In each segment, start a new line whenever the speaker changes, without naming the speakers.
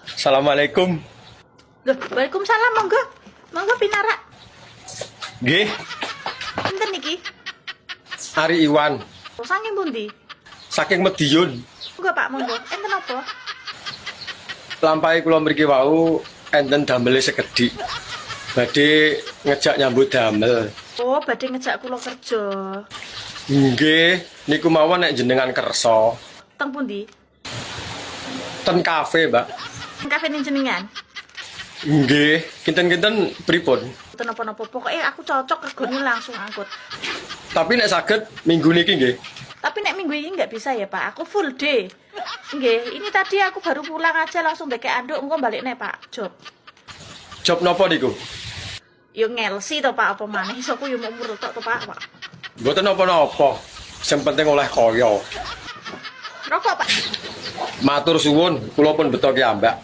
Assalamualaikum.
Loh, Waalaikumsalam, monggo. Monggo pinarak.
Nggih,
Pinten niki?
Ari Iwan,
Oh, saking pundi?
saking Medion.
Monggo Pak, monggo. Enten apa?
Lampahe kula mriki wau enten damele sekedhik. Badhe ngejak nyambut damel.
Oh, badhe ngejak kula kerja.
Nggih, niku mawon nek jenengan kersa.
Teng pundi?
Ten kafe, Mbak.
Kafe ning jenengan.
Nggih, kinten-kinten pripun?
Mboten napa-napa. Pokoke aku cocok regane langsung angkut.
Tapi nek saged minggu niki nggih.
Tapi nek minggu ini nggak bisa ya Pak, aku full day. Nggih, ini tadi aku baru pulang aja langsung beke anduk, engko balik nih Pak, job.
Job napa niku?
Yo ngelsi to Pak, apa maneh iso aku yo mau murut tok to Pak.
Mboten napa-napa. Sing penting oleh kaya.
Rokok Pak.
Matur suwun, kula pun beto ki Mbak.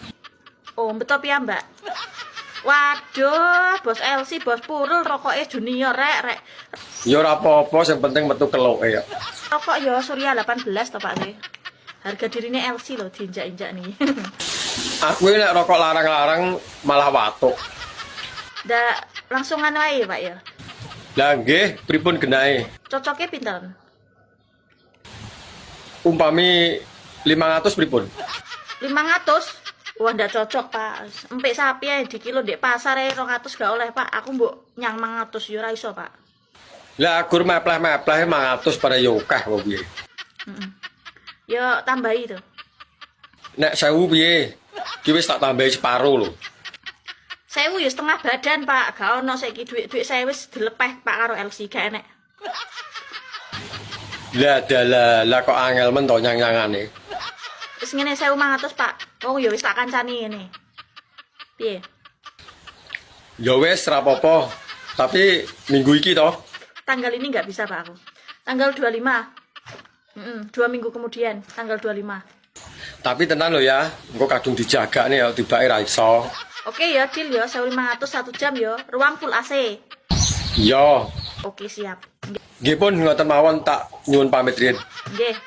Oh, beto piye Mbak? Waduh, Bos Elsi, Bos Purul rokoknya junior rek.
Ya ora apa-apa, sing penting metu keloke ya.
Rokok yo Surya 18 to Pak nggih. Harga dirine Elsi loh diinjak-injak nih.
Aku nek rokok larang-larang malah watuk.
Ndak langsungan wae Pak ya.
Lah nggih, pripun genahe?
Cocoknya pinten?
Umpami 500 pripun?
500. Wah, ndak cocok, Pak. Empik sapi ae di kilo ndek pasar ae 200 gak oleh, Pak. Aku mbok nyang 500 yo ora iso, Pak.
Lah gur mepleh-mepleh 500 pada yo akeh kok piye.
Yo tambahi to.
Nek 1000 piye? Ki wis tak tambahi separo lho.
1000 yo setengah badan, Pak. Gak ono saiki duit-duit saya wis dilepeh, Pak, karo LC gak enek.
Lah dalah kok angel men to nyang-nyangane.
Wis ngene 1500, Pak. Oh, yo wis tak kancani ngene. Piye?
Ya wis ora apa-apa. Tapi minggu iki to.
Tanggal ini nggak bisa, Pak, aku. Tanggal 25. 2 minggu kemudian, tanggal 25.
Tapi tenan lho ya, engko kadung dijaga nih ya tibake ra iso.
Oke ya, deal ya. 1500 1 jam ya. Ruang full AC.
Iya.
Oke, siap.
Nggih pun ngoten mawon tak nyuwun pamit riyen.
Nggih.